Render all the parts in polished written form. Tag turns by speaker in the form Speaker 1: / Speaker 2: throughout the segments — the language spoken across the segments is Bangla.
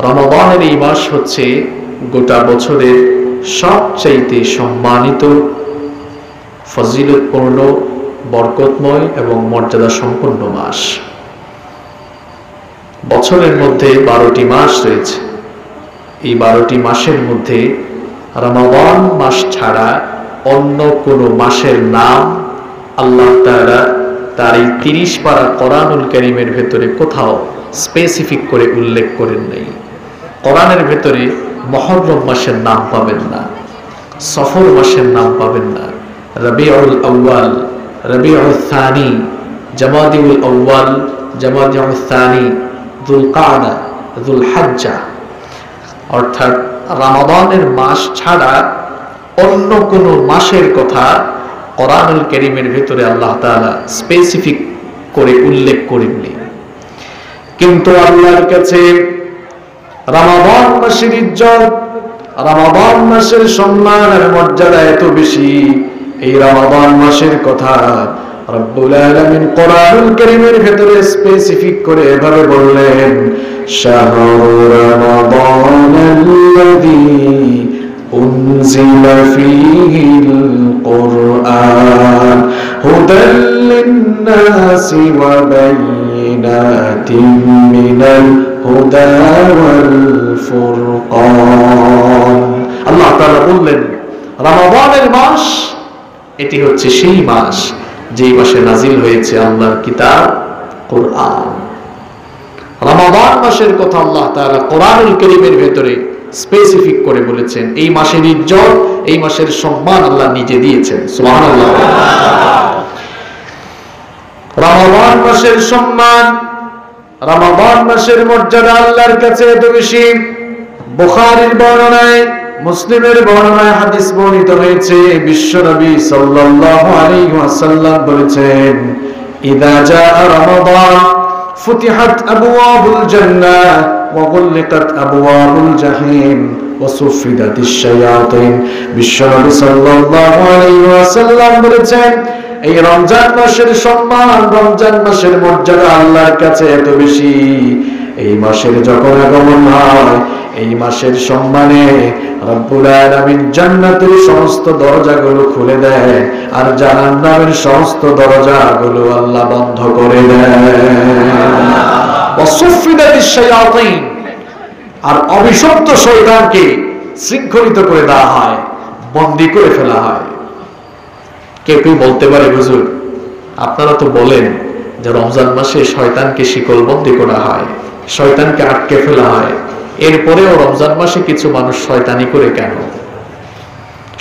Speaker 1: রমাদানের এই মাস হচ্ছে গোটা বছরের সবচাইতে সম্মানিত, ফজিলতপূর্ণ, বরকতময় এবং মর্যাদা সম্পন্ন মাস। বছরের মধ্যে 12টি মাস রয়েছে। এই 12টি মাসের মধ্যে রমাদান মাস ছাড়া অন্য কোনো মাসের নাম আল্লাহ তাআলা তার এই 30 পারা কোরআনুল কারীমের ভেতরে কোথাও স্পেসিফিক করে উল্লেখ করেন নাই। কোরআনের ভেতরে মুহররম মাসের নাম পাবেন না, সফর মাসের নাম পাবেন না, রবিউল আউয়াল, রবিউল সানি, জামাদিউল আউয়াল, জামাদিউল সানি, যুলকাদা, যুলহজ্জা, অর্থাৎ রমাদানের মাস ছাড়া অন্য কোন মাসের কথা কোরআনুল কারীমের ভিতরে আল্লাহ তাআলা স্পেসিফিক করে উল্লেখ করেননি। কিন্তু আল্লাহর কাছে রমাদান মাসের ইজ্জত, রমাদান মাসের সম্মান আর মর্যাদা এত বেশি, এই রমাদান মাসের কথা রব্বুল আলামিন কোরআনুল কারীমের ভিতরে স্পেসিফিক করে এভাবে বললেন, শাহরু রমাদানাল্লাযী উনজিলা ফীহিল কুরআন হুদাল লিন-নাসি ওয়া বাইয়িনাতিন মিনাল হুদা ওয়াল ফুরকান। আল্লাহ তাআলা বললেন রমাদানের মাস এটি হচ্ছে সেই মাস যেই মাসে নাজিল হয়েছে আল্লাহর কিতাব কোরআন। রমাদান মাসের কথা আল্লাহ তাআলা কোরআনুল কারীমের ভেতরে স্পেসিফিক করে বলেছেন। এই মাসের ইজ্জত, এই মাসের সম্মান আল্লাহ নিজে দিয়েছেন। সুবহানাল্লাহ। রমাদান মাসের সম্মান, রমাদান মাসের মর্যাদা আল্লাহর কাছে এত বেশি। বুখারীর বর্ণনায়, মুসলিমের বর্ণনায় হাদিস বর্ণিত হয়েছে, বিশ্বনবী সাল্লাল্লাহু আলাইহি ওয়াসাল্লাম বলেছেন, ইযা জাআ রমাদান ফুতিহাত আবওয়াবুল জান্নাহ ওয়া গুলিকাত আবওয়াবুল জাহিম ওয়া সুফিদাতিশ শায়াতিন। বিশ্বনবী সাল্লাল্লাহু আলাইহি ওয়াসাল্লাম বলেছেন, এই রমজান মাসের সম্মান, রমজান মাসের মর্যাদা আল্লাহর কাছে এত বেশি, এই মাসের যখন আগমন হয়, এই মাসের সম্মানে রব্বুল আলামিন জান্নাতের সমস্ত দরজাগুলো খুলে দেয় আর জাহান্নামের সমস্ত দরজাগুলো আল্লাহ বন্ধ করে দেয়। ওয়াসুফিদাতিশ শায়াতিন, আর অভিশপ্ত শয়তানকে শৃঙ্খলিত করে দেওয়া হয়, বন্দী করে ফেলা হয়। কেউ কেউ বলতে পারে, হুজুর আপনারা তো বলেন যে রমজান মাসে শয়তানকে শিকলবন্দি করা হয়, শয়তানকে আটকে ফেলা হয়, এরপরেও রমজান মাসে কিছু মানুষ শয়তানি করে কেন?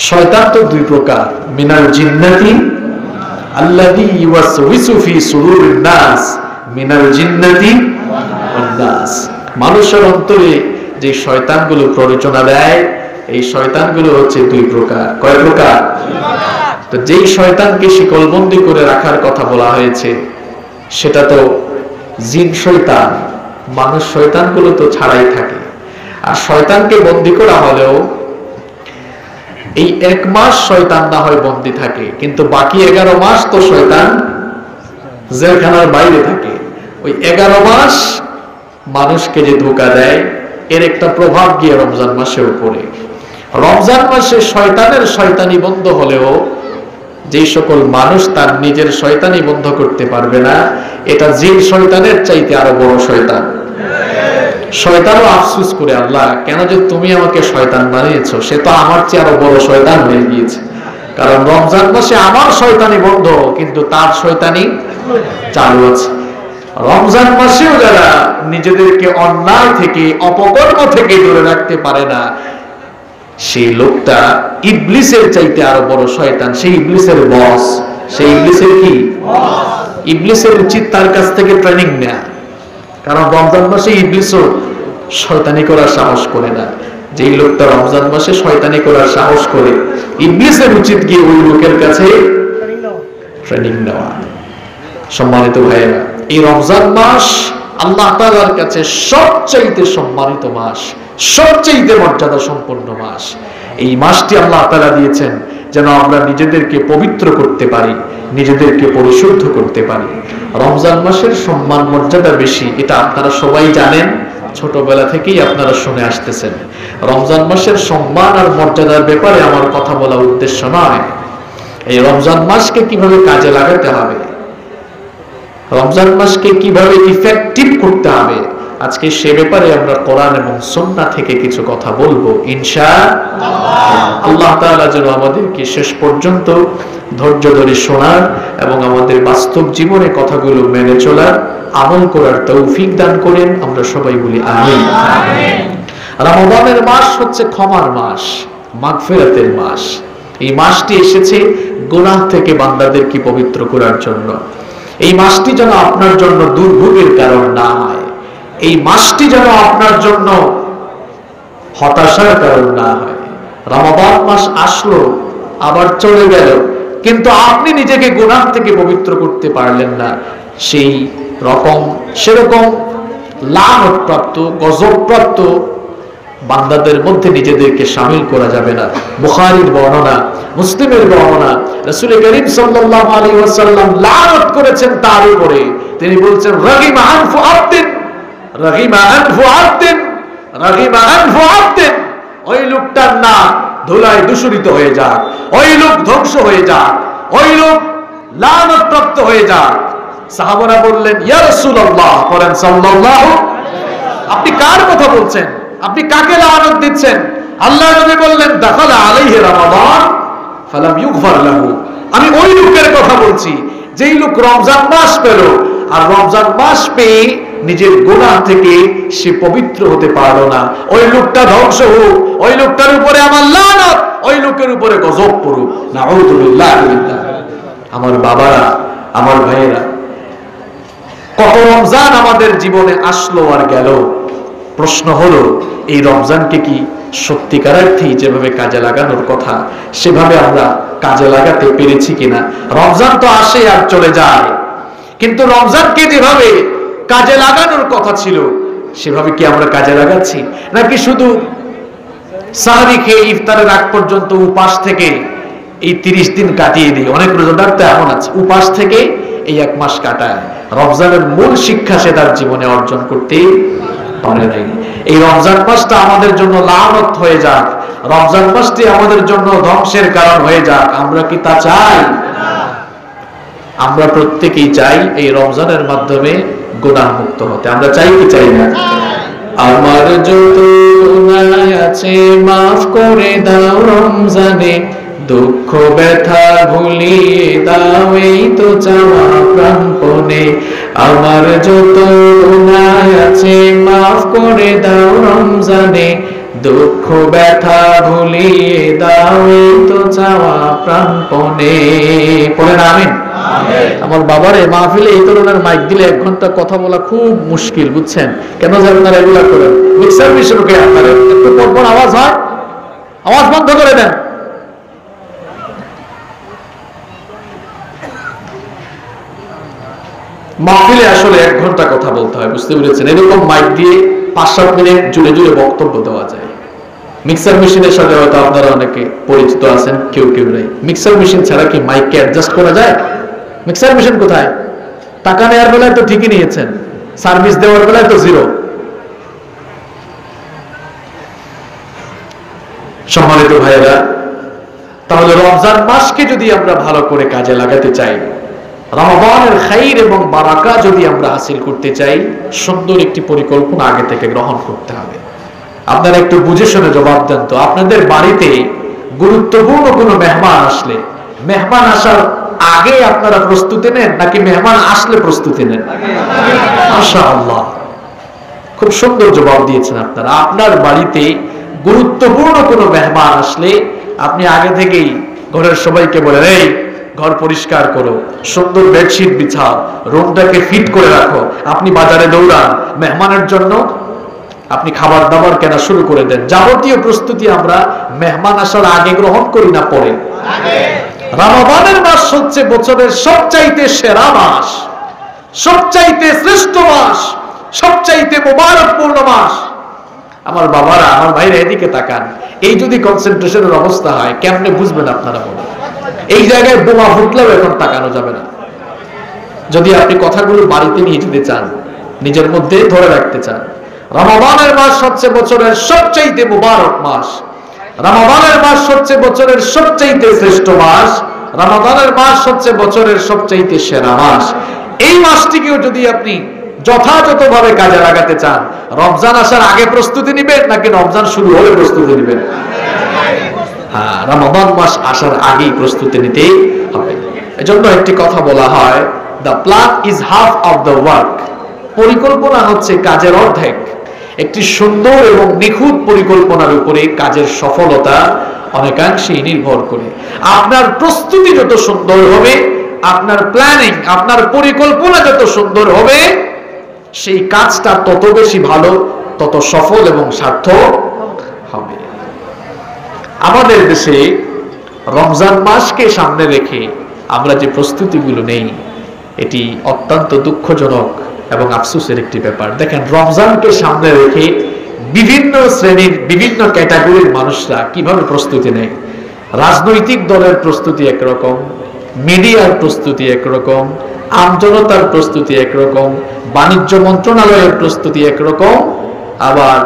Speaker 1: শয়তান তো দুই প্রকার, মিনাল জিন্নাতি আল্লাযী ইউওয়াসউইসু ফি সুদুরিন নাস, মিনাল জিন্নাতি ওয়ান নাস। মানুষের অন্তরে যে শয়তানগুলো প্ররোচনা দেয়, এই শয়তানগুলো হচ্ছে দুই প্রকার। কয় প্রকার? তো যেই শয়তানকে শিকলবন্দি করে রাখার কথা বলা হয়েছে সেটা তো জিন শয়তান, মানুষ শয়তানগুলো তো ছাড়াই থাকে। আর শয়তানকে বন্দী করা হলেও এই 1 মাস শয়তান না হয় বন্দী থাকে, কিন্তু বাকি 11 মাস তো শয়তান জেলখানার বাইরে থাকে। ওই 11 মাস মানুষকে যে ধোঁকা দেয়, এর একটা প্রভাব গিয়ে রমজান মাসেও পড়ে। রমজান মাসে শয়তানের শয়তানি বন্ধ হলেও যে সকল মানুষ তার নিজের শয়তানি বন্ধ করতে পারবে না, এটা জিন শয়তানের চাইতে আরো বড় শয়তান। শয়তানও আফসোস করে, আল্লাহ কেন যে তুমি আমাকে শয়তান বানিয়েছো, সে তো আমার চেয়ে আরো বড় শয়তান হয়ে গিয়েছে। কারণ রমজান মাসে আমার শয়তানি বন্ধ, কিন্তু তার শয়তানি চালু আছে। রমজান মাসেও যারা নিজেদেরকে অন্যায় থেকে, অপকর্ম থেকে দূরে রাখতে পারে না, সেই লোকটা ইবলিসের চাইতে আরো বড় শয়তান। সেই ইবলিসের বস, সেই ইবলিসের কি? ইবলিসের উচিত তার কাছ থেকে ট্রেনিং নেয়া। কারণ রমজান মাসে ইবলিসও শয়তানি করার সাহস করে না। যেই লোকটা রমজান মাসে শয়তানি করার সাহস করে, ইবলিসের উচিত গিয়ে ওই লোকের কাছে ট্রেনিং নেওয়া। সম্মানিত ভাইয়েরা, এই রমজান মাস আল্লাহ তাআলার কাছে সবচাইতে সম্মানিত মাস, সবচাইতে মর্যাদা সম্পন্ন মাস। এই মাসটি আল্লাহ তাআলা দিয়েছেন যেন আমরা নিজেদেরকে পবিত্র করতে পারি, নিজেদেরকে পরিশুদ্ধ করতে পারি। রমজান মাসের সম্মান মর্যাদা বেশি, এটা আপনারা সবাই জানেন, ছোটবেলা থেকেই আপনারা শুনে আসতেছেন। রমজান মাসের সম্মান আর মর্যাদার ব্যাপারে আমার কথা বলা উদ্দেশ্য নয়। এই রমজান মাসকে কিভাবে কাজে লাগাতে হবে, রমজান মাসকে কিভাবে ইফেক্টিভ করতে হবে, আজকে সে ব্যাপারে আমরা কোরআন এবং সুন্নাহ থেকে কিছু কথা বলবো ইনশাআল্লাহ। আল্লাহ তাআলা যেন আমাদেরকে শেষ পর্যন্ত ধৈর্য ধরে শোনার এবং আমাদের বাস্তব জীবনে কথাগুলো মেনে চলার, আমল করার তৌফিক দান করেন। আমরা সবাই বলি আমিন। রমজানের মাস হচ্ছে ক্ষমার মাস, মাগফিরাতের মাস। এই মাসটি এসেছে গুনাহ থেকে বান্দাদেরকে পবিত্র করার জন্য। এই মাসটি যেন আপনার জন্য দুর্ভোগের কারণ না হয়, এই মাসটি যেন আপনার জন্য হতাশার কারণ না হয়। রমজান মাস আসলো আবার চলে গেল, কিন্তু আপনি নিজেকে গুনাহ থেকে পবিত্র করতে পারলেন না, সেই রকম সেরকম লানতপ্রাপ্ত গজবপ্রাপ্ত বান্দাদের মধ্যে নিজেদেরকে শামিল করা যাবে না। বুখারীর বর্ণনা, মুসলিমের বর্ণনা, রাসূল করিম সাল্লাল্লাহু আলাইহি ওয়াসাল্লাম লানত করেছেন তার উপরে। তিনি বলছেন রাগিমা আনফু আবদিন, রাগিমা আনফু আবদিন, রাগিমা আনফু আবদিন, ওই লোকটার নাম ধুলায় দূষিত হয়ে যাক, ওই লোক ধ্বংস হয়ে যাক, ওই লোক লানতপ্রাপ্ত হয়ে যাক। সাহাবারা বললেন ইয়া রাসূলুল্লাহ, বলেন সাল্লাল্লাহু, আপনি কার কথা বলছেন, আপনি কাকে লানত দিচ্ছেন? আল্লাহর নবী বললেন দাখালা আলাইহি রমাদান ফালাম ইউগফার লাহু, আমি ওই লোকের কথা বলছি যেই লোক রমজান মাস পেল, আর রমজান মাস পেয়ে নিজের গুনাহ থেকে সে পবিত্র হতে পারলো না। ওই লোকটা ধ্বংস হোক, ওই লোকটার উপরে আমার লানত, ওই লোকের উপরে গজব পড়ুক, নাউযুবিল্লাহ। আমার বাবারা, আমার ভাইয়েরা, কত রমজান আমাদের জীবনে আসলো আর গেল। প্রশ্ন হলো এই রমজানকে কি সত্যিকার অর্থেই যেভাবে কাজে লাগানোর কথা সেভাবে আমরা কাজে লাগাতে পেরেছি কিনা? রমজান তো আসে আর চলে যায়, কিন্তু রমজানকে যেভাবে কাজে লাগানোর কথা ছিল সেভাবে কি আমরা কাজে লাগাচ্ছি? নাকি শুধু সাহরি খেয়ে ইফতারের আগ পর্যন্ত উপাস থেকে এই 30 দিন কাটিয়ে দিই? অনেক রোজাদার তো এমন আছে উপাস থেকে এই 1 মাস কাটায়, রমজানের মূল শিক্ষা সে তার জীবনে অর্জন করতে পারে নাই। এই রমজান মাসটা আমাদের জন্য লানত হয়ে যাক, রমজান মাসটি আমাদের জন্য ধ্বংসের কারণ হয়ে যাক, আমরা কি তা চাই? আমরা প্রত্যেকেই চাই এই রমজানের মাধ্যমে গুনাহ মুক্ত হতে। আমরা চাই কি চাই না? আমার যত গুনাহ আছে মাফ করে দাও রমজানে, দুঃখ ব্যথা ভুলিয়ে দাও এই তো চাওয়া প্রাণপণে। আমার যত গুনাহ আছে মাফ করে দাও রমজানে, দুঃখ ব্যথা ভুলিয়ে দাও এই তো চাওয়া প্রাণপণে। পড়েন আমিন। আমার বাবারে মাহফিলে এই ধরনের মাইক দিলে 1 ঘন্টা কথা বলা খুব মুশকিল, বুঝছেন? কেন যে আপনারা এগুলা করেন? মিক্সার মেশিনকে আপনারা একটু পরপর আওয়াজ হয়, আওয়াজ বন্ধ করে দেন। মাহফিলে আসলে 1 ঘন্টা কথা বলতে হয়, বুঝতে পেরেছেন? এরকম মাইক দিয়ে 5-7 মিনিট জুড়ে জুড়ে বক্তব্য দেওয়া যায়। মিক্সার মেশিনের সাথে হয়তো আপনারা অনেকে পরিচিত আছেন, কেউ কেউ নেই। মিক্সার মেশিন ছাড়া কি মাইককে অ্যাডজাস্ট করা যায়? মিক্সার মেশিন কোথায়? টাকা নেওয়ার বেলায় তো ঠিকই নিয়েছেন, সার্ভিস দেওয়ার বেলায় তো জিরো। সম্মানিত ভাইয়েরা, তাহলে রমজান মাসকে যদি আমরা ভালো করে কাজে লাগাতে চাই, রমজানের খাইর এবং বারাকা যদি আমরা হাসিল করতে চাই, সুন্দর একটি পরিকল্পনা আগে থেকে গ্রহণ করতে হবে। আপনারা একটু বুঝে শুনে জবাব দেন তো, আপনাদের বাড়িতে গুরুত্বপূর্ণ কোনো মেহমান আসলে মেহমান আসার আগে আপনারা প্রস্তুতি নেন নাকি মেহমান আসলে প্রস্তুতি নেন? মাশাআল্লাহ, খুব সুন্দর জবাব দিয়েছেন আপনারা। আপনার বাড়িতে গুরুত্বপূর্ণ কোনো মেহমান আসলে আপনি আগে থেকেই ঘরের সবাইকে বলেন, এই ঘর পরিষ্কার করো, সুন্দর বেডশিট বিছাও, রুমটাকে ফিট করে রাখো। আপনি বাজারে দৌড়ান, মেহমানের জন্য আপনি খাবার দাবার কেনা শুরু করে দেন। যাবতীয় প্রস্তুতি আমরা মেহমান আসার আগে গ্রহণ করি না পরে? রমজানের মাস হচ্ছে বছরের সবচাইতে সেরা মাস, সবচাইতে শ্রেষ্ঠ মাস, সবচাইতে মোবারকপূর্ণ মাস। আমার বাবারা, আমার ভাইরা এদিকে তাকান। এই যদি কনসেন্ট্রেশনের অবস্থা হয় কেমনে বুঝবেন আপনারা বলেন? এই জায়গায় বোমা ফুটলেও এখন তাকানো যাবে না। যদি আপনি কথাগুলো বাড়িতে নিয়ে যেতে চান, নিজের মধ্যে ধরে রাখতে চান, রমাদানের মাস হচ্ছে বছরের সবচেয়ে মুবারক মাস, রমাদানের মাস হচ্ছে বছরের সবচেয়ে শ্রেষ্ঠ মাস, রমাদানের মাস হচ্ছে বছরের সবচেয়ে সেরা মাস। এই মাসটিকেও যদি আপনি যথাযথভাবে কাজে লাগাতে চান, রমজান আসার আগে প্রস্তুতি নেবেন নাকি রমজান শুরু হলে প্রস্তুতি নেবেন? হ্যাঁ, রমাদান মাস আসার আগেই প্রস্তুতি নিতেই হবে। এজন্য একটি কথা বলা হয়, the plan is half of the work. পরিকল্পনা হচ্ছে কাজের অর্ধেক। একটি সুন্দর এবং নিখুঁত পরিকল্পনার উপরে কাজের সফলতা অনেকাংশেই নির্ভর করে। আপনার প্রস্তুতি যত সুন্দর হবে, আপনার প্ল্যানিং, আপনার পরিকল্পনা যত সুন্দর হবে, সেই কাজটা তত বেশি ভালো, তত সফল এবং সার্থক হবে। আমাদের দেশে রমজান মাসকে সামনে রেখে আমরা যে প্রস্তুতিগুলো নেই, এটি অত্যন্ত দুঃখজনক এবং আফসোসের একটি ব্যাপার। দেখেন, রমজানকে সামনে রেখে বিভিন্ন শ্রেণীর, বিভিন্ন ক্যাটাগরির মানুষরা কিভাবে প্রস্তুতি নেয়। রাজনৈতিক দলের প্রস্তুতি একরকম, মিডিয়ার প্রস্তুতি একরকম, আমজনতার প্রস্তুতি একরকম, বাণিজ্য মন্ত্রণালয়ের প্রস্তুতি একরকম, আবার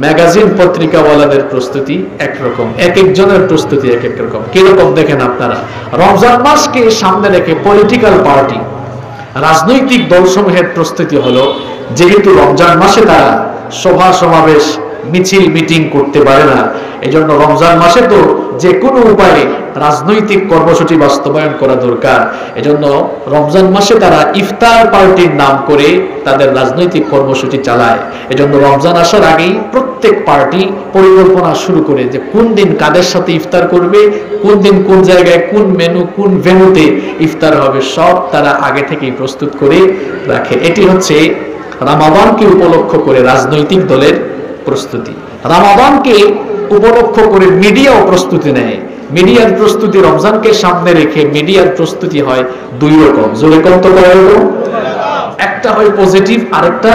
Speaker 1: ম্যাগাজিন পত্রিকাওয়ালাদের প্রস্তুতি একরকম, এক একজনের প্রস্তুতি এক এক রকম। কিরকম দেখেন আপনারা, রমজান মাসকে সামনে রেখে পলিটিক্যাল পার্টি, রাজনৈতিক দলসমূহের প্রস্তুতি হলো, যেহেতু রমজান মাসে তারা সভা সমাবেশ, মিছিল, মিটিং করতে পারে না, এজন্য রমজান মাসে তো যে কোনো উপায়ে রাজনৈতিক কর্মসূচি বাস্তবায়ন করা দরকার। এজন্য রমজান মাসে তারা ইফতার পার্টির নাম করে তাদের রাজনৈতিক কর্মসূচি চালায়। এজন্য রমজান আসার আগেই প্রত্যেক পার্টি পরিকল্পনা শুরু করে যে কোন দিন কাদের সাথে ইফতার করবে, কোন দিন কোন জায়গায়, কোন মেনু, কোন ভেন্যুতে ইফতার হবে, সব তারা আগে থেকেই প্রস্তুত করে রাখে। এটি হচ্ছে রমাদানকে উপলক্ষ করে রাজনৈতিক দলের প্রস্তুতি। রমাদানকে উপলক্ষ করে মিডিয়াও প্রস্তুতি নেয়। মিডিয়ার প্রস্তুতি, রমজানকে সামনে রেখে মিডিয়ার প্রস্তুতি হয় দুই রকম। জোরে কম তো কয় রকম? একটা হয় পজিটিভ, আরেকটা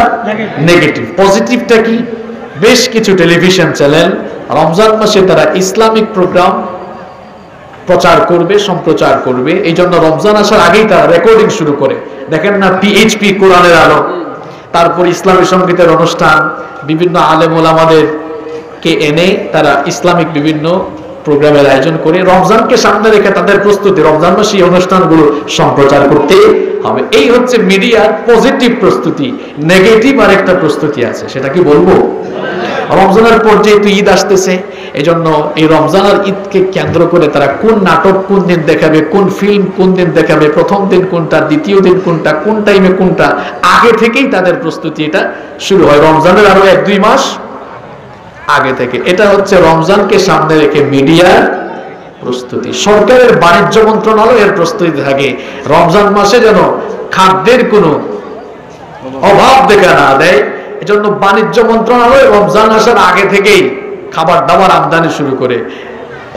Speaker 1: নেগেটিভ। পজিটিভটা কি? বেশ কিছু টেলিভিশন চ্যানেল রমজান মাসে তারা ইসলামিক প্রোগ্রাম প্রচার করবে, সম্প্রচার করবে। এই জন্য রমজান আসার আগেই তারা রেকর্ডিং শুরু করে। দেখেন না, পিএইচপি, কোরআনের আলো, তারপর ইসলামী সঙ্গীতের অনুষ্ঠান, বিভিন্ন আলেম ওলামাদেরকে এনে তারা ইসলামিক বিভিন্ন প্রোগ্রামের আয়োজন করে রমজানকে সামনে রেখে তাদের প্রস্তুতি, রমজান মাসে এই অনুষ্ঠানগুলো সম্প্রচার করতে হবে। এই হচ্ছে মিডিয়ার পজিটিভ প্রস্তুতি। নেগেটিভ আরেকটা প্রস্তুতি আছে, সেটা কি বলবো? রমজানের পর যেহেতু ঈদ আসতেছে, এজন্য এই রমজান আর ঈদকে কেন্দ্র করে তারা কোন নাটক কোন দিন দেখাবে, কোন ফিল্ম কোন দিন দেখাবে, প্রথম দিন কোনটা, দ্বিতীয় দিন কোনটা, কোন টাইমে কোনটা, আগে থেকেই তাদের প্রস্তুতি এটা শুরু হয়। রমজানের আরো 1-2 মাস আগে থেকে। এটা হচ্ছে রমজানকে সামনে রেখে মিডিয়ার প্রস্তুতি। সরকারের বাণিজ্য মন্ত্রণালয়ের প্রস্তুতি থাকে রমজান মাসে যেন খাদ্যের কোনো অভাব দেখা না দেয়। এজন্য বাণিজ্য মন্ত্রণালয় রমজান আসার আগে থেকেই খাবার দাবার আমদানি শুরু করে।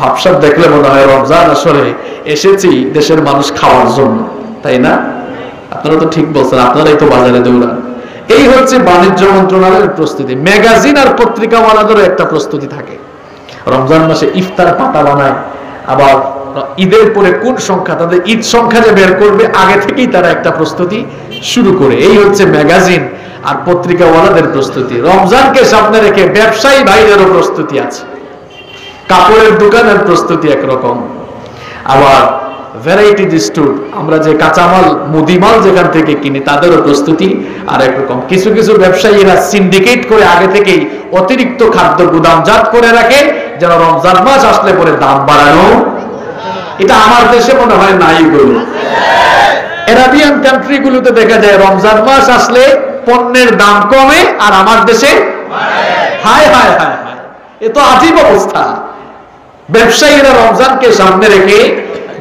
Speaker 1: ভাবসাব দেখলে মনে হয় রমজান আসলে এসেছি দেশের মানুষ খাওয়ার জন্য, তাই না? আপনারা তো ঠিক বলছেন, আপনারাই তো বাজারে দৌড়ান। এই হচ্ছে বাণিজ্য মন্ত্রণালয়ের প্রস্তুতি। ম্যাগাজিন আর পত্রিকাওয়ালাদেরও একটা প্রস্তুতি থাকে। রমজান মাসে ইফতার পাতা বানায়, আবার ঈদের পরে কোন সংখ্যা, তাদের ঈদ সংখ্যা যে বের করবে, আগে থেকেই তারা একটা প্রস্তুতি শুরু করে। এই হচ্ছে ম্যাগাজিন আর পত্রিকাওয়ালাদের প্রস্তুতি। রমজানকে সামনে রেখে ব্যবসায়ী ভাইদেরও প্রস্তুতি আছে। কাপড়ের দোকানের প্রস্তুতি একরকম, আবার ভ্যারাইটি স্টোর, আমরা যে কাঁচামাল, মুদিমাল যেখান থেকে কিনি, তাদেরও প্রস্তুতি আর একরকম। কিছু কিছু ব্যবসায়ীরা সিন্ডিকেট করে আগে থেকেই অতিরিক্ত খাদ্য গুদামজাত করে রাখে, যেন রমজান মাস আসলে পরে দাম বাড়ানো। এটা আমার দেশে মনে হয় নাই গুলো। আরাবিয়ান কান্ট্রি গুলোতে দেখা যায় রমজান মাস আসলে পণ্যের দাম কমে, আর আমার দেশে হায় হায় হায় হায়, এ তো আজীব অবস্থা। ব্যবসায়ীরা রমজানকে সামনে রেখে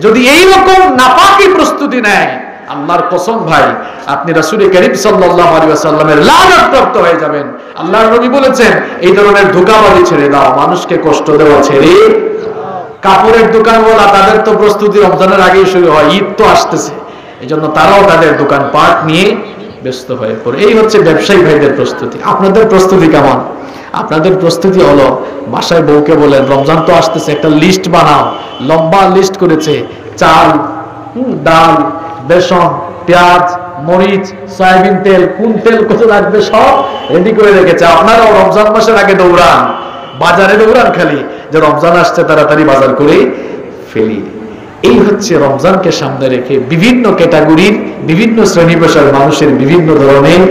Speaker 1: যদি এইরকম নাপাকি প্রস্তুতি নেয়, আল্লাহর কসম ভাই, আপনি রাসূল করিম সাল্লাল্লাহু আলাইহি ওয়াসাল্লামের লানত হয়ে যাবেন। আল্লাহর নবী বলেছেন, এই ধরনের ধোঁকাবাজি ছেড়ে দাও, মানুষকে কষ্ট দেওয়া ছেড়ে। কাপড়ের দোকানওয়ালা, তাদের তো প্রস্তুতি রমজানের আগেই শুরু হয়, ঈদ তো আসতেছে, এজন্য তারাও তাদের দোকান পাট নিয়ে ব্যস্ত হয়ে পড়ে। এই হচ্ছে ব্যবসায়ী ভাইদের প্রস্তুতি। আপনাদের প্রস্তুতি কেমন? আপনাদের প্রস্তুতি হলো, বাসায় বউকে বলেন রমজান তো আসতেছে, একটা লিস্ট বানাও। লম্বা লিস্ট করেছে, চাল, ডাল, বেসন, পেঁয়াজ, মরিচ, সয়াবিন তেল, কোন তেল কত লাগবে সব রেডি করে রেখেছে। আপনারাও রমজান মাসের আগে দৌড়ান, বাজারে দৌড়ান খালি, যে রমজান আসছে তাড়াতাড়ি বাজার করে ফেলি। এই হচ্ছে রমজানকে সামনে রেখে বিভিন্ন ক্যাটাগরির, বিভিন্ন শ্রেণী পেশার মানুষের বিভিন্ন ধরনের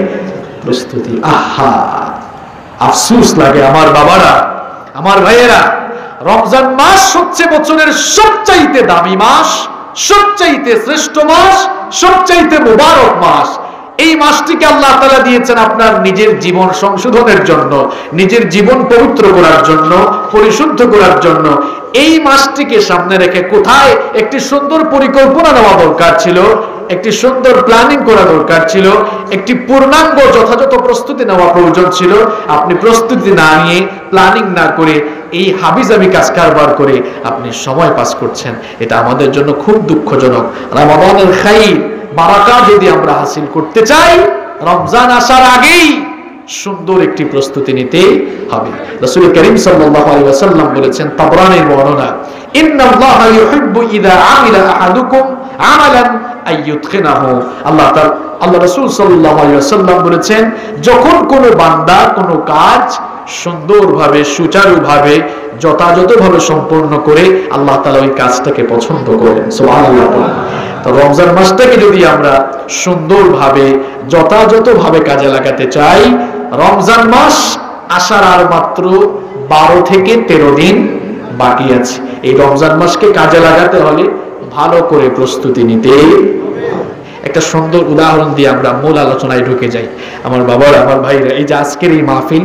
Speaker 1: প্রস্তুতি। আহা, আফসোস লাগে আমার বাবারা, আমার ভাইয়েরা, রমজান মাস হচ্ছে বছরের সবচাইতে দামি মাস, সবচাইতে শ্রেষ্ঠ মাস, সবচাইতে মুবারক মাস। এই মাসটিকে আল্লাহ তাআলা দিয়েছেন আপনার নিজের জীবন সংশোধনের জন্য, নিজের জীবন পবিত্র করার জন্য, পরিশুদ্ধ করার জন্য। এই মাসটিকে সামনে রেখে কোথায় একটি সুন্দর পরিকল্পনা নেওয়া দরকার ছিল, একটি সুন্দর প্ল্যানিং করা দরকার ছিল, একটি পূর্ণাঙ্গ যথাযথ প্রস্তুতি নেওয়া প্রয়োজন ছিল। আপনি প্রস্তুতি না নিয়ে, প্ল্যানিং না করে, এই হাবিজাবি কাজ কারবার করে আপনি সময় পাস করছেন, এটা আমাদের জন্য খুব দুঃখজনক। রমাদানের খাইর বারাকা যদি আমরা হাসিল করতে চাই, রমজান আসার আগেই সুন্দর একটি প্রস্তুতি নিতে হবে। রাসূল করিম সাল্লাল্লাহু আলাইহি ওয়াসাল্লাম বলেছেন, তাবরানীর বর্ণনা, ইন্নাল্লাহা ইউহিব্বু ইযা আমিলা আহাদুকুম আমালান আইয়ুদখিনাহু। আল্লাহ রাসূল সাল্লাল্লাহু আলাইহি ওয়াসাল্লাম বলেছেন, যখন কোনো বান্দা কোনো কাজ সুন্দরভাবে, সুচারুভাবে, যথাযথভাবে সম্পূর্ণ করে, আল্লাহ তাআলা ওই কাজটাকে পছন্দ করেন। সুবহানাল্লাহ। তো রমজান মাসটাকে যদি আমরা সুন্দরভাবে, যথাযথভাবে কাজে লাগাতে চাই, রমজান মাস আসার আর মাত্র 12 থেকে 13 দিন বাকি আছে। এই রমজান মাসকে কাজে লাগাতে হলে ভালো করে প্রস্তুতি নিতে। একটা সুন্দর উদাহরণ দিয়ে আমরা মূল আলোচনায় ঢুকে যাই। আমার বাবারা, আমার ভাইরা, এই যে আজকের এই মাহফিল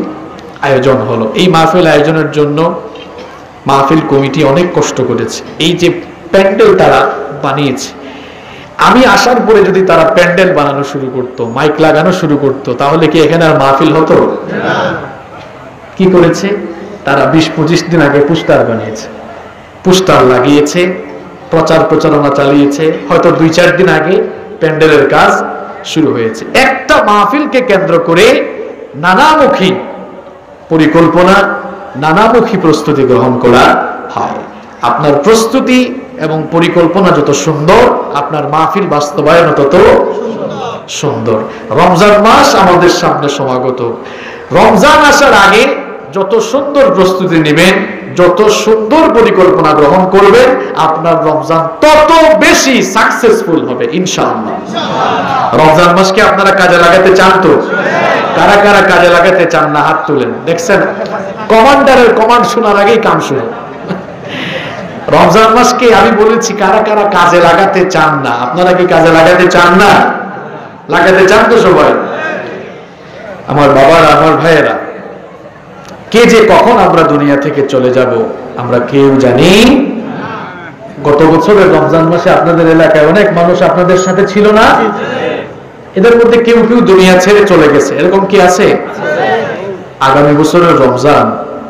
Speaker 1: আয়োজন হলো, এই মাহফিল আয়োজনের জন্য মাহফিল কমিটি অনেক কষ্ট করেছে। এই যে প্যান্ডেল তারা বানিয়েছে, আমি আসার পরে যদি তারা প্যান্ডেল বানানো শুরু করত, মাইক লাগানো শুরু করত, তাহলে কি এখানে আর মাহফিল হতো? কি করেছে তারা? 20-25 দিন আগে পোস্টার বানিয়েছে, পোস্টার লাগিয়েছে, প্রচার প্রচারণা চালিয়েছে, হয়তো 2-4 দিন আগে প্যান্ডেলের কাজ শুরু হয়েছে। একটা মাহফিলকে কেন্দ্র করে নানামুখী পরিকল্পনা, নানামুখী প্রস্তুতি গ্রহণ করা হয়। আপনার প্রস্তুতি এবং পরিকল্পনা যত সুন্দর, আপনার মাহফিল বাস্তবায়ন তত সুন্দর। রমজান মাস আমাদের সামনে সমাগত। রমজান আসার আগে যত সুন্দর প্রস্তুতি নেবেন, যত সুন্দর পরিকল্পনা গ্রহণ করবেন, আপনার রমজান তত বেশি সাকসেসফুল হবে ইনশাআল্লাহ। রমজান মাসকে আপনারা কাজে লাগাতে চান তো? কারা কারা কাজে লাগাতে চান না হাত তুলেন। দেখছেন, কমান্ডারের কমান্ড শোনার আগেই কাম শুরু। রমজান মাসকে আমি বলেছি, কারা কারা কাজে লাগাতে চান না? আপনারা কি কাজে লাগাতে চান না? লাগাতে চান তো সবাই? আমার বাবারা, আমার ভাইয়েরা, কে যে কখন আমরা দুনিয়া থেকে চলে যাব আমরা কেউ জানি। গত বছরের রমজান মাসে আপনাদের এলাকায় অনেক মানুষ আপনাদের সাথে ছিল না? এদের মধ্যে কেউ কেউ দুনিয়া ছেড়ে চলে গেছে, এরকম কি আছে? আগামী বছরের রমজান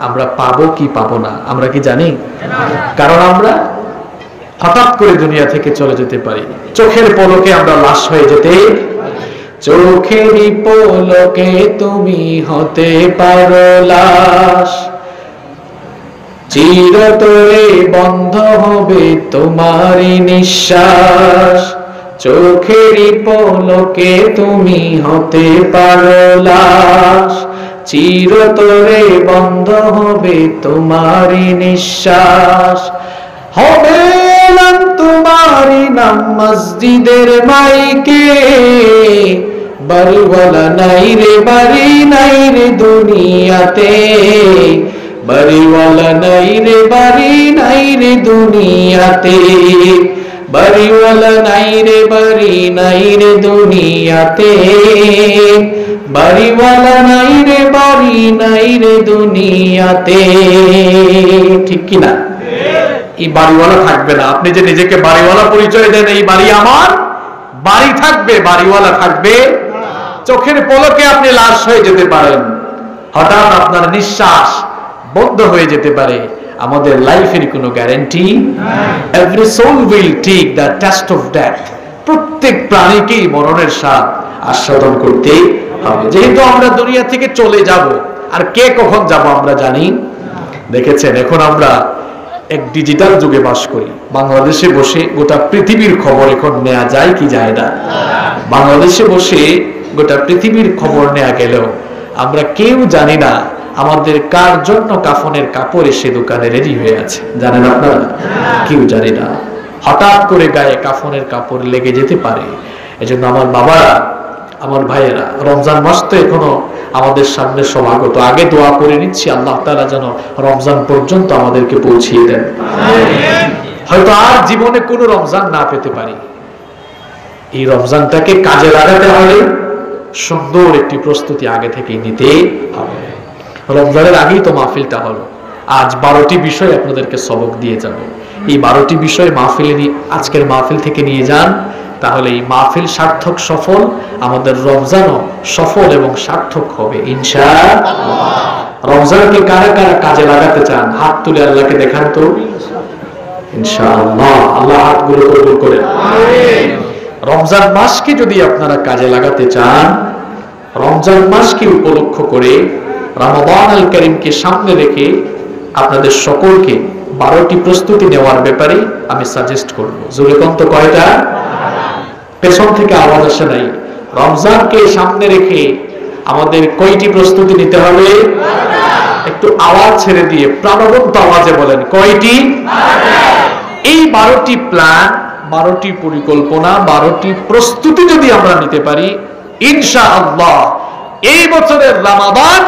Speaker 1: আমরা পাবো কি পাবো না আমরা কি জানি? কারণ আমরা হঠাৎ করে দুনিয়া থেকে চলে যেতে পারি, চোখের পলকে আমরা লাশ হয়ে যেতে। চোখেরই পলকে তুমি হতে পারো লাশ, চিরতরে বন্ধ হবে তোমারই নিঃশ্বাস। চোখেরই পলকে তুমি হতে পারো লাশ, চিরতরে বন্ধ হবে তোমারই নিঃশ্বাস। হবে নাম তোমারই নাম মসজিদের মাইকে, বাড়িওয়ালা নাই রে, বাড়ি নাই রে দুনিয়াতে। বাড়িওয়ালা নাই রে, বাড়ি নাই রে দুনিয়াতে। বাড়িওয়ালা নাই রে, বাড়ি নাই রে দুনিয়াতে। বাড়িওয়ালা নাই রে, বাড়ি নাই রে দুনিয়াতে। ঠিক কিনা? এই বাড়িওয়ালা থাকবে না। আপনি যে নিজেকে বাড়িওয়ালা পরিচয় দেন, এই বাড়ি আমার, বাড়ি থাকবে, বাড়িওয়ালা থাকবে। চোখের পলকে আপনি লাশ হয়ে যেতে পারেন, হঠাৎ আপনার নিঃশ্বাস বন্ধ হয়ে যেতে পারে। আমাদের লাইফের কোনো guarantee. Every soul will take the test of death. প্রত্যেক প্রাণীকেই মরণের স্বাদ আস্বাদন করতে হবে। যেহেতু আমরা দুনিয়া থেকে চলে যাব, আর কে কখন যাব আমরা জানি। দেখেছেন, এখন আমরা এক ডিজিটাল যুগে বাস করি। বাংলাদেশে বসে গোটা পৃথিবীর খবর এখন নেওয়া যায় কি যায় না? বাংলাদেশে বসে গোটা পৃথিবীর খবর নেওয়া গেলেও আমরা কেউ জানি না আমাদের কার জন্য কাফনের কাপড় এসে দোকানে রেডি হয়ে আছে। জানেন আপনারা? কেউ জানি না। হঠাৎ করে গায়ে কাফনের কাপড় লেগে যেতে পারে। এজন্য আমার বাবারা, আমার ভাইয়েরা, রমজান মাস তো এখনো আমাদের সামনে সমাগত। আগে দোয়া করে নিচ্ছি আল্লাহ তাআলা যেন রমজান পর্যন্ত আমাদেরকে পৌঁছিয়ে দেন। হয়তো আর জীবনে কোনো রমজান না পেতে পারি। এই রমজানটাকে কাজে লাগাতে হলে সুন্দর একটি প্রস্তুতি আগে থেকেই নিতে হবে। রমজানের আগেই তো মাহফিলটা হলো। আজ 12টি বিষয় আপনাদেরকে সবক দিয়ে যাব। এই 12টি বিষয় মাহফিলে আজকের মাহফিল থেকে নিয়ে যান, তাহলে এই মাহফিল সার্থক সফল, আমাদের রমজানও সফল এবং সার্থক হবে ইনশাআল্লাহ। রমজানকে কারা কারা কাজে লাগাতে চান হাত তুলে আল্লাহকে দেখান তো ইনশাআল্লাহ। আল্লাহ হাতগুলো কবুল করেন। আমিন। রমজান মাসকে যদি আপনারা কাজে লাগাতে চান, রমজান মাসকে উপলক্ষ করে রমাদান আল কারীমকে সামনে রেখে আপনাদের সকলকে 12টি প্রস্তুতি নেওয়ার ব্যাপারে আমি সাজেস্ট করব। জোরে কোন তো কয়টা? পেছন থেকে আওয়াজ আসে নাই। রমজানকে সামনে রেখে আমাদের কয়টি প্রস্তুতি নিতে হবে? একটু আওয়াজ ছেড়ে দিয়ে প্রাণবন্ত আওয়াজে বলেন কয়টি? এই 12টি প্ল্যান, 12টি পরিকল্পনা, 12টি প্রস্তুতি যদি আমরা নিতে পারি ইনশাআল্লাহ এই বছরের রমাদান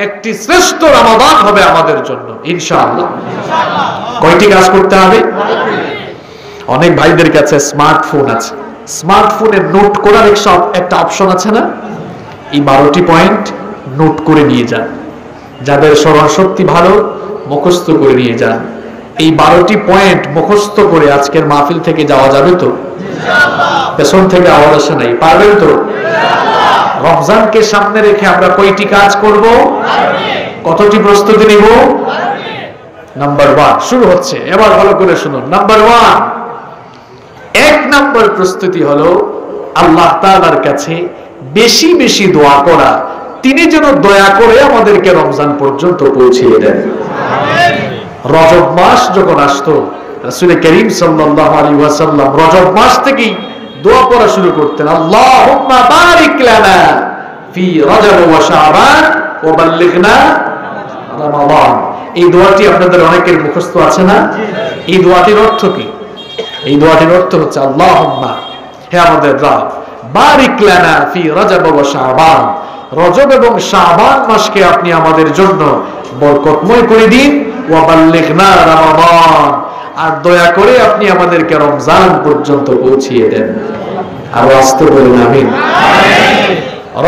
Speaker 1: একটি শ্রেষ্ঠ রমাদান হবে আমাদের জন্য ইনশাআল্লাহ। কয়টি কাজ করতে হবে? অনেক ভাইদের কাছে স্মার্টফোন আছে, স্মার্টফোনে নোট করার একটা অপশন আছে না? এই 12টি পয়েন্ট নোট করে নিয়ে যান। যাদের স্মরণ শক্তি ভালো মুখস্থ করে নিয়ে যান। এই 12টি পয়েন্ট মুখস্থ করে আজকের মাহফিল থেকে যাওয়া যাবে তো ইনশাআল্লাহ? পেছন থেকে আওয়াজ আসে নাই, পারবেন তো ইনশাআল্লাহ? রমজানকে সামনে রেখে আমরা কয়টি কাজ করব? কতটি প্রস্তুতি নিব? নাম্বার 1 শুরু হচ্ছে। এবার ভালো করে শুনুন। নাম্বার 1, 1 নাম্বার প্রস্তুতি হলো আল্লাহ তাআলার কাছে বেশি বেশি দোয়া করা, তিনি যেন দয়া করে আমাদেরকে রমজান পর্যন্ত পৌঁছিয়ে দেন। রজব মাস যখন আসতো রাসূল করিম সাল্লাল্লাহু আলাইহি ওয়াসাল্লাম রজব মাস থেকেই দোয়া করা শুরু করতেন, আল্লাহুম্মা বারিক লানা ফি রজব ওয়া শাবান ওয়া বাল্লিগনা রমাদান। এই দোয়াটি আপনাদের অনেকের মুখস্থ আছে না? এই দোয়াটির অর্থ কি? এই দোয়াটির অর্থ হচ্ছে আল্লাহুম্মা, হে আমাদের রব, বারিক লানা ফি রজব ওয়া শাবান, রজব এবং শাবান মাসকে আপনি আমাদের জন্য বরকতময় করে দিন, ওয়া বাল্লিগনা রমাদান, আর দয়া করে আপনি আমাদেরকে রমজান পর্যন্ত পৌঁছিয়ে দেন। আর আসতে বলুন আমিন।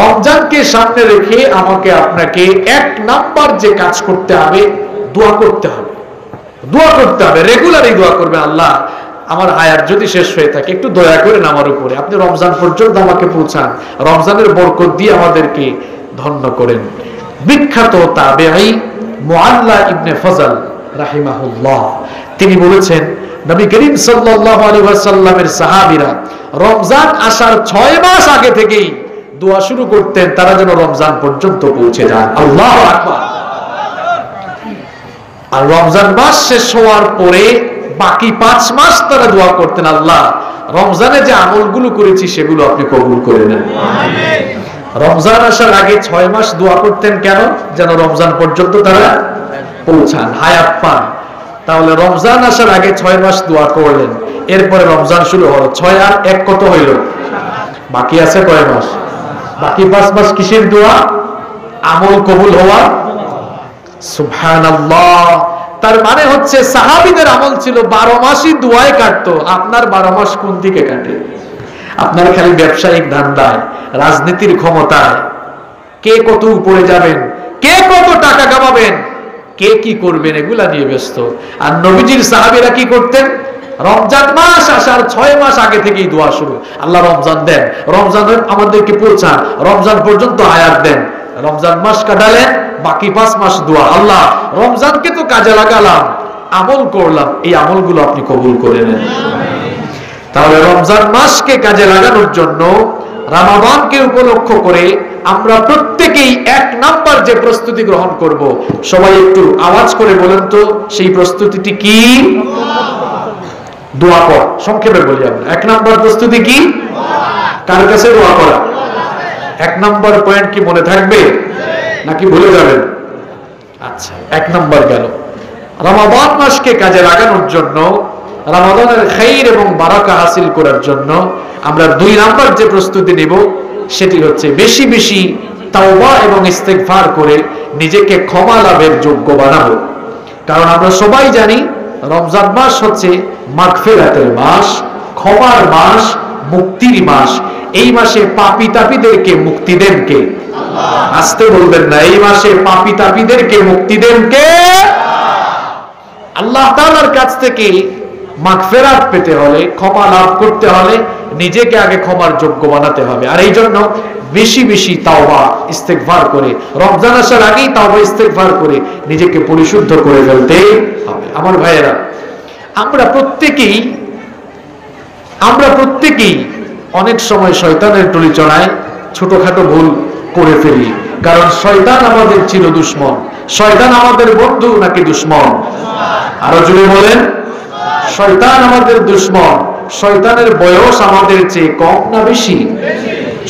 Speaker 1: রমজানকে সামনে রেখে আমাকে আপনাকে 1 নাম্বার যে কাজ করতে হবে, দোয়া করতে হবে। দোয়া করতে হবে, রেগুলারই দোয়া করবেন, আল্লাহ আমার হায়াত যদি শেষ হয়ে থাকে একটু দয়া করেন আমার উপরে, আপনি রমজান পর্যন্ত আমাকে পৌঁছান, রমজানের বরকত দিয়ে আমাদেরকে ধন্য করেন। বিখ্যাত তাবেঈ মুআল্লা ইবনে ফজল রাহিমাহুল্লাহ তিনি বলেছেন, নবী করিম সাল্লাল্লাহু আলাইহি ওয়াসাল্লামের সাহাবীরা রমজান আসার 6 মাস আগে থেকেই দোয়া শুরু করতেন তারা যেন রমজান পর্যন্ত পৌঁছে যান। আল্লাহু আকবার। আর রমজান মাস শেষ হওয়ার পরে বাকি 5 মাস তারা দোয়া করতেন, আল্লাহ রমজানে যে আমলগুলো করেছি সেগুলো আপনি কবুল করে নেন। আমিন। রমজান আসার আগে 6 মাস দোয়া করতেন কেন? যেন রমজান পর্যন্ত তারা পৌঁছান, হায়াত পান। তাহলে রমজান আসার আগে 6 মাস দোয়া করলেন, এরপরে রমজান শুরু হলো, 6 আর 1 কত হইল? বাকি আছে কয় মাস? বাকি 5 মাস কিসের দোয়া? আমল কবুল হওয়া। সুবহানাল্লাহ। তার মানে হচ্ছে সাহাবীদের আমল ছিল 12 মাসই দোয়ায় কাটতো। আপনার 12 মাস কোন দিকে কাটে? আপনার খালি ব্যবসায়িক ধান্দায়, রাজনীতির ক্ষমতায়, কে কত উপরে যাবেন, কে কত টাকা কামাবেন, কে কি করবেন, এগুলা নিয়ে ব্যস্ত। আর নবীজির সাহাবীরা কি করতেন? রমজান মাস আসার 6 মাস আগে থেকেই দোয়া শুরু, আল্লাহ রমজান দেন, রমজান আমাদেরকে পৌঁছান, রমজান পর্যন্ত হায়াত দেন। রমজান মাস কাটালেন, বাকি 5 মাস দোয়া, আল্লাহ রমজানকে তো কাজে লাগালাম, আমল করলাম, এই আমলগুলো আপনি কবুল করে নেন। তাহলে রমজান মাসকে কাজে লাগানোর জন্য রমাদানকে উপলক্ষ করে আমরা প্রত্যেকেই এক নাম্বার যে প্রস্তুতি গ্রহণ করব, সবাই একটু আওয়াজ করে বলেন তো সেই প্রস্তুতিটি কি? দোয়া করা। সংক্ষেপে বলি আমরা, এক নাম্বার প্রস্তুতি কি? কার কাছে দোয়া করা? এক নাম্বার পয়েন্ট কি মনে থাকবে নাকি ভুলে যাবেন? আচ্ছা, এক নাম্বার গেল। রমাদান মাসকে কাজে লাগানোর জন্য, রমাদানের খাইর এবং বারাকা হাসিল করার জন্য আমরা দুই নাম্বার যে প্রস্তুতি নেব সেটি হচ্ছে বেশি বেশি তাওবা এবং ইস্তেগফার করে নিজেকে ক্ষমা লাভের যোগ্য বানাবো। কারণ আমরা সবাই জানি রমজান মাস হচ্ছে মাগফিরাতের মাস, ক্ষমার মাস, মুক্তির মাস। এই মাসে পাপী তাপীদেরকে মুক্তি দেন কে? আসতে বলবেন না, এই মাসে পাপী তাপীদেরকে মুক্তি দেন কে? আল্লাহ তাআলার কাছ থেকে মাগফিরাত পেতে হলে, ক্ষমা লাভ করতে হলে নিজেকে আগে ক্ষমার যোগ্য বানাতে হবে। আর এই জন্য বেশি বেশি তাওবা ইস্তেগফার করে, রমজান আসার আগেই তাওবা ইস্তেগফার করে নিজেকে পরিশুদ্ধ করে ফেলতে হবে। আমার ভাইয়েরা, আমরা প্রত্যেকেই অনেক সময় শয়তানের টলিচড়ায় ছোটখাটো ভুল করে ফেলি। কারণ শয়তান আমাদের চির দুশমন। শয়তান আমাদের বন্ধু নাকি দুশমন? আরো জোরে বলেন, শয়তান আমাদের দুশমন। শয়তানের বয়স আমাদের চেয়ে কম না বেশি?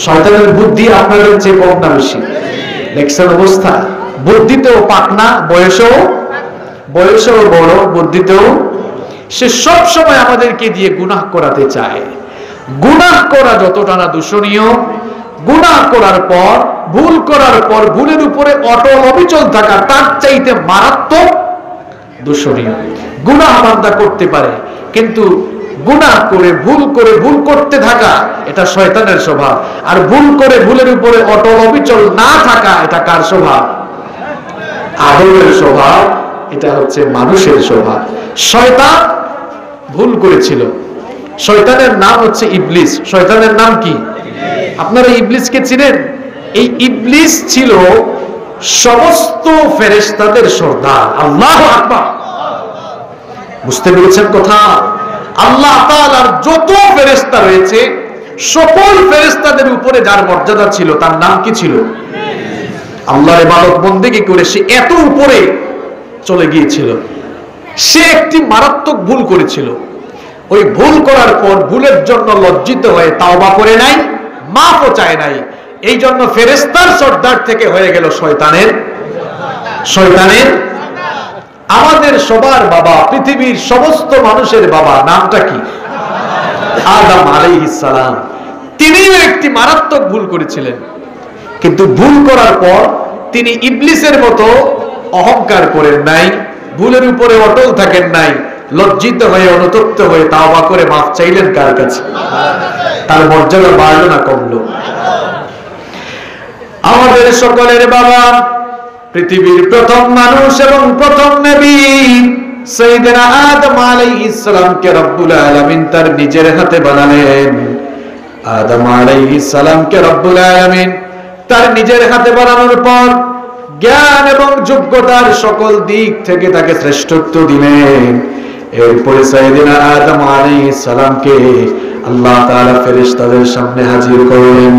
Speaker 1: শয়তানের বুদ্ধি আপনাদের চেয়ে কম না বেশি? দেখছেন অবস্থা? বুদ্ধিতেও পাকনা, বয়সেও বড়, বুদ্ধিতেও। সে সব সময় আমাদেরকে দিয়ে গুনাহ করাতে চায়। গুনাহ করা যতটা না দূষণীয়, গুনাহ করার পর, ভুল করার পর ভুলের উপরে অটল অবিচল থাকা তার চাইতে মারাত্মক দূষণীয়। গুনাহ বান্দা করতে পারে, কিন্তু গুনাহ করে ভুল করতে থাকা এটা শয়তানের স্বভাব। আর ভুল করে ভুলের উপরে অটল অবিচল না থাকা এটা কার স্বভাব? আদমের স্বভাব। এটা হচ্ছে মানুষের স্বভাব। শয়তান ভুল করেছিল। শয়তানের নাম হচ্ছে ইবলিস। শয়তানের নাম কি? আপনারা ইবলিসকে চিনেন? এই ইবলিস ছিল সমস্ত ফেরেশতাদের সর্দার। আল্লাহু আকবার। বুঝতে পেরেছেন কথা? আল্লাহ তাআলার যত ফেরেশতা রয়েছে সকল ফেরেশতাদের উপরে যার মর্যাদা ছিল তার নাম কি ছিল? আল্লাহর ইবাদত বন্দেগী করে সে এত উপরে চলে গিয়েছিল। সে একটি মারাত্মক ভুল করেছিল। ওই ভুল করার পর ভুলের জন্য লজ্জিত হয়ে তাওবা করে নাই, মাফও চায় নাই। এই জন্য ফেরেশতার সর্দার থেকে হয়ে গেল শয়তানের। আমাদের সবার বাবা, পৃথিবীর সমস্ত মানুষের বাবা নামটা কি? আদম আলাইহিস সালাম। তিনিও একটি মারাত্মক ভুল করেছিলেন, কিন্তু ভুল করার পর তিনি ইবলিসের মতো অহংকার করেন নাই, ভুলের উপরে অটল থাকেন নাই। লজ্জিত হয়ে, অনুতপ্ত হয়ে তাওবা করে মাফ চাইলেন কার কাছে? তার মর্যাদা বাড়লো না কমলো? আমাদের সকলের বাবা, পৃথিবীর প্রথম মানুষ এবং প্রথম নবী সাইয়েদনা আদম আলাইহিস সালামকে রব্বুল আলামিন তার নিজের হাতে বানালেন। আদম আলাইহিস সালামকে রব্বুল আলামিন তার নিজের হাতে বানানোর পর জ্ঞান এবং যোগ্যতার সকল দিক থেকে তাকে শ্রেষ্ঠত্ব দিলেন। এরপরে সাইয়েদনা আদম আলাইহিস সালামকে আল্লাহ তাআলা ফেরেশতাদের সামনে হাজির করলেন।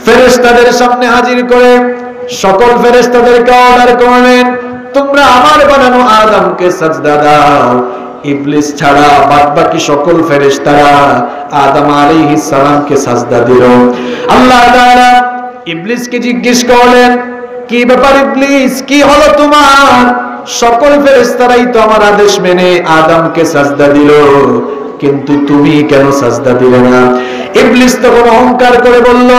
Speaker 1: ফেরেশতাদের সামনে হাজির করে সকল ফেরেশতাদেরকে অর্ডার করলেন, তোমরা আমার বানানো আদমকে সাজদা দাও। ইবলিস ছাড়া বাদবাকি সকল ফেরেশতারা আদম আলাইহিস সালামকে সাজদা দিল। আল্লাহ তাআলা ইবলিসকে জিজ্ঞেস করলেন, কি ব্যাপার ইবলিস, কি হলো তোমার? সকল ফেরেশতারাই তো আমার আদেশ মেনে আদমকে সাজদা দিল, কিন্তু তুমি কেন সাজদা দিলে না? ইবলিস তখন অহংকার করে বলল,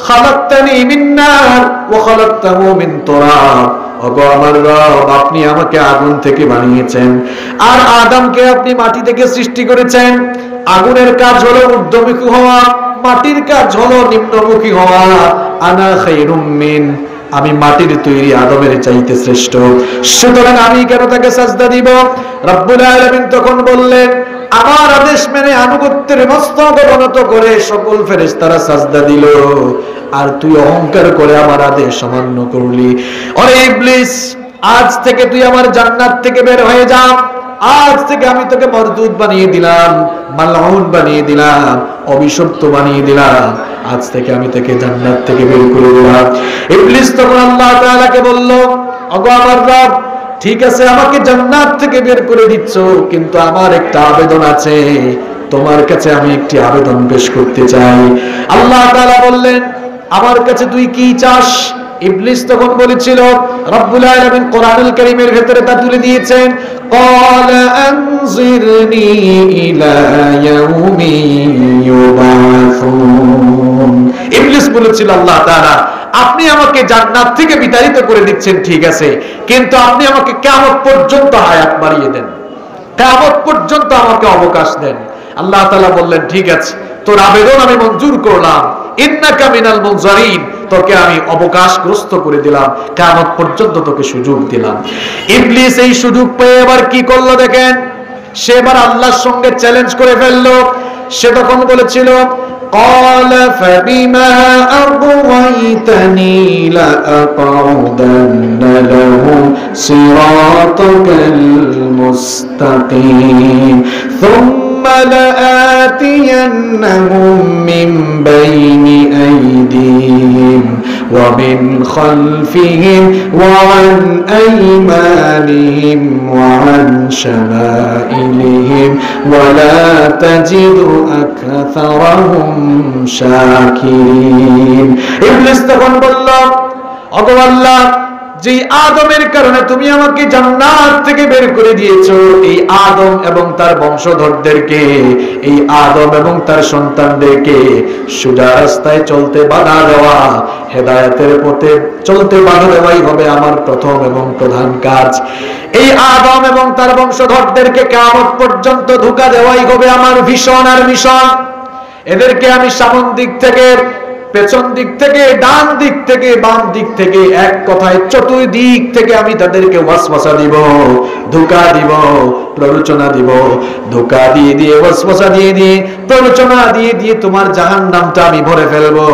Speaker 1: খালাকতানি মিন নার ওয়া খালাকতাহু মিন তুরাব। ওগো আমার রব, আপনি আমাকে আগুন থেকে বানিয়েছেন আর আদমকে আপনি মাটি থেকে সৃষ্টি করেছেন। আগুনের কাজ হলো ঊর্ধ্বমুখী হওয়া, মাটির কাজ হলো নিম্নমুখী হওয়া। আনা খায়রুম মিন, আমি মাটির তৈরি আদমের চাইতে শ্রেষ্ঠ, সুতরাং আমি কেন তাকে সাজদা দিব? রব্বুল আলামিন তখন বললেন, আমার আদেশ মেনে আনুগত্যের মস্তক অবনত করে সকল ফেরেশতারা সাজদা দিল, আর তুই অহংকার করে আমার আদেশ অমান্য করলি। ওরে ইবলিস, আজ থেকে তুই আমার জান্নাত থেকে বের হয়ে যা। আজ থেকে আমি তোকে মরদুদ বানিয়ে দিলাম, মালউন বানিয়ে দিলাম, অভিশপ্ত বানিয়ে দিলাম, আজ থেকে আমি তোকে জান্নাত থেকে বের করে দিলাম। ইবলিস তখন আল্লাহ তাআলাকে বলল, ওগো আমার রব, ঠিক আছে আমাকে জান্নাত থেকে বের করে দিচ্ছ, কিন্তু আমার একটা আবেদন আছে, তোমার কাছে আমি একটি আবেদন পেশ করতে চাই। আল্লাহ তাআলা বললেন, আমার কাছে তুই কি চাস? ইবলিস তখন বলেছিল, রব্বুল আলামিন কোরআনুল কারীমের ভিতরে তা তুলে দিয়েছেন, ক্বালা আনজিরনি ইলা ইয়াউমি ইউবাসুন। ইবলিস বলেছিল, আল্লাহ তাআলা আপনি আমাকে জান্নাত থেকে বিতাড়িত করে দিচ্ছেন, ঠিক আছে, কিন্তু আপনি আমাকে কিয়ামত পর্যন্ত হায়াত বাড়িয়ে দেন, কিয়ামত পর্যন্ত আমাকে অবকাশ দেন। আল্লাহ তাআলা বললেন, ঠিক আছে, তোর আবেদন আমি মঞ্জুর করলাম, ইন্নাকা মিনাল মুনজারিন, তোকে আমি অবকাশগ্রস্ত করে দিলাম, কিয়ামত পর্যন্ত তোকে সুযোগ দিলাম। ইবলিস এই সুযোগ পেয়ে এবার কি করলো দেখেন, সে এবার আল্লাহর সঙ্গে চ্যালেঞ্জ করে ফেললো। সে তখন বলেছিল, قال فبما أغويتني لأقعدن لهم صراطك المستقيم ثم لآتينهم من بين أيديهم ومن خلفهم وعن أيمانهم وعن شمائلهم ولا تجد أكثرهم শাকিরিন। ইবলিস তখন বলল, ওগো আল্লাহ, যে আদমের কারণে তুমি আমাকে জান্নাত থেকে বের করে দিয়েছো, এই আদম এবং তার বংশধরদেরকে, এই আদম এবং তার সন্তানদেরকে সোজা রাস্তায় চলতে বাধা দেওয়া, হেদায়েতের পথে চলতে বাধা দেওয়াই হবে আমার প্রথম এবং প্রধান কাজ। এই আদম এবং তার বংশধরদেরকে কিয়ামত পর্যন্ত ধোঁকা দেওয়াই হবে আমার ভিশন আর মিশন। এদেরকে আমি সামন দিক থেকে, পেছন দিক থেকে, ডান দিক থেকে, বাম দিক থেকে, এক কথায় চতুর্দিক থেকে আমি তাদেরকে ওয়াসওয়াসা দিব, ধোঁকা দিব, প্ররোচনা দিব। ধোঁকা দিয়ে দিয়ে, ওয়াসওয়াসা দিয়ে দিয়ে, প্ররোচনা দিয়ে দিয়ে তোমার জাহান্নামটা আমি ভরে ফেলবো।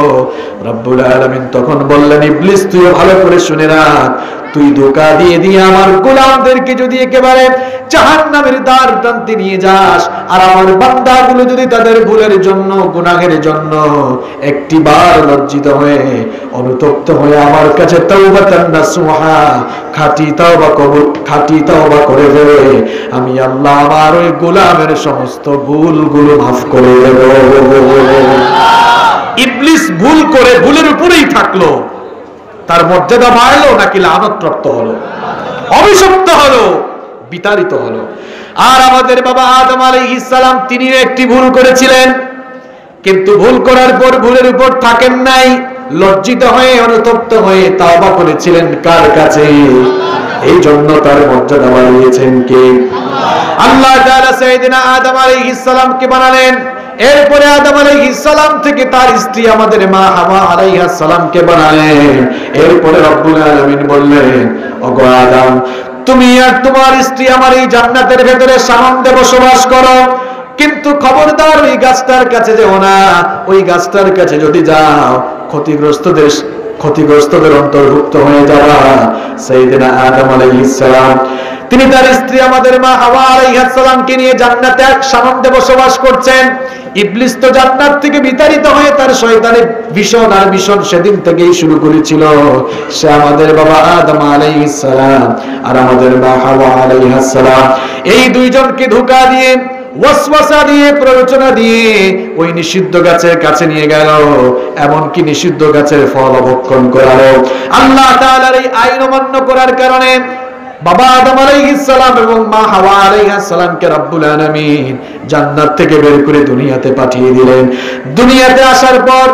Speaker 1: রব্বুল আলামিন তখন বললেন, ইবলিস তুইও ভালো করে শুনে রাখ, তুই ধোঁকা দিয়ে দিয়ে আমার গোলামদেরকে যদি একেবারে জাহান্নামের দ্বার প্রান্তে নিয়ে যাস, আর আমার বান্দাগুলো যদি তাদের ভুলের জন্য, গুনাহের জন্য একটিবার লজ্জিত হয়ে, অনুতপ্ত হয়ে আমার কাছে তাওবাতান নাসুহা, খাঁটি তাওবা করে ফেলে, আমি আল্লাহ আমার ওই গোলামের সমস্ত ভুলগুলো মাফ করে দেব। ইবলিস ভুল করে ভুলের উপরেই থাকলো, তার মর্যাদা বাড়লো নাকি লানত হলো, অভিশপ্ত হলো, বিতাড়িত হলো। আর আমাদের বাবা আদম আলাইহিস সালাম, তিনিও একটি ভুল করেছিলেন, কিন্তু ভুল করার পর ভুলের উপর থাকেন নাই, লজ্জিত হয়ে, অনুতপ্ত হয়ে তাওবা করেছিলেন কার কাছে? এই জন্য তার মর্যাদা বাড়িয়েছেন কে? আল্লাহ তাআলা সাইয়েদনা আদম আলাইহিস সালামকে বানালেন। এরপরে আদম আলাইহিস সালাম থেকে তার স্ত্রী আমাদের মা হাওয়া আলাইহিস সালামকে বানালেন। এরপরে রব্বুল আলামিন বললেন, ওগো আদম, তুমি আর তোমার স্ত্রী আমার এই জান্নাতের ভেতরে সানন্দে বসবাস করো, কিন্তু খবরদার ওই গাছটার কাছে যেও না। ওই গাছটার কাছে যদি যাও, ক্ষতিগ্রস্তদের অন্তর্ভুক্ত হয়ে যাবা। সাইয়েদনা আদম আলাইহিস সালাম, তিনি তার স্ত্রী আমাদের মা হাওয়া আলাইহিস সালামকে নিয়ে জান্নাতে সানন্দে বসবাস করছেন। ইবলিস তো জান্নাত থেকে বিতাড়িত হয়ে তার শয়তানের ভীষণ আর ভীষণ সেদিন থেকেই শুরু করেছিল। সে আমাদের বাবা আদম আলাইহিস সালাম আর আমাদের মা হাওয়া আলাইহিস সালাম, এই দুইজনকে ধোঁকা দিয়ে, ওয়াসওয়াসা দিয়ে, প্ররোচনা দিয়ে ওই নিষিদ্ধ গাছের কাছে নিয়ে গেল, এমনকি নিষিদ্ধ গাছের ফল ভক্ষণ করালো। আল্লাহ তাআলার এই আইন অমান্য করার কারণে বাবা আদম আলাইহিস সালাম এবং মা হাওয়া আলাইহিস সালামকে রব্বুল আলামিন জান্নাত থেকে বের করে দুনিয়াতে পাঠিয়ে দিলেন। দুনিয়াতে আসার পর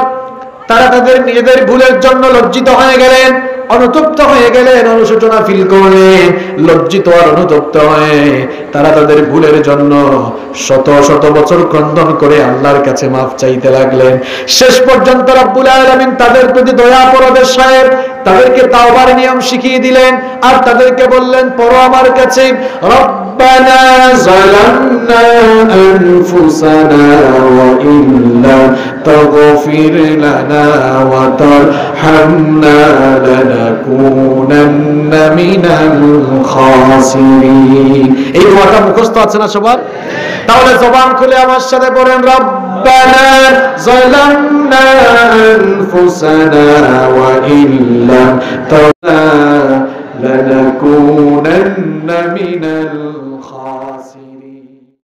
Speaker 1: তারা তাদের নিজেদের ভুলের জন্য লজ্জিত হয়ে গেলেন, অনুতপ্ত হয়ে গেলেন, অনুশোচনা ফিল করলেন। লজ্জিত আর অনুতপ্ত হয়ে তারা তাদের ভুলের জন্য শত শত বছর ক্রন্দন করে আল্লাহর কাছে মাফ চাইতে লাগলেন। শেষ পর্যন্ত রব্বুল আলামিন তাদের প্রতি দয়া পরবেশ সাহেব তাদেরকে তাওবার নিয়ম শিখিয়ে দিলেন, আর তাদেরকে বললেন, পড়ো আমার কাছে, রব্বানা যালামনা আনফুসানা ওয়া ইল্লা তাগফির লানা ওয়া ترحمنا لنكونن من الخاسرين এই দোয়াটা মুখস্থ আছে না সবার তাহলে জবান খুলে আমার সাথে বলেন রব্বানা যালামনা আনফুসানা ওয়া ইল্লাম তাগফির লানাকুনান্না মিনাল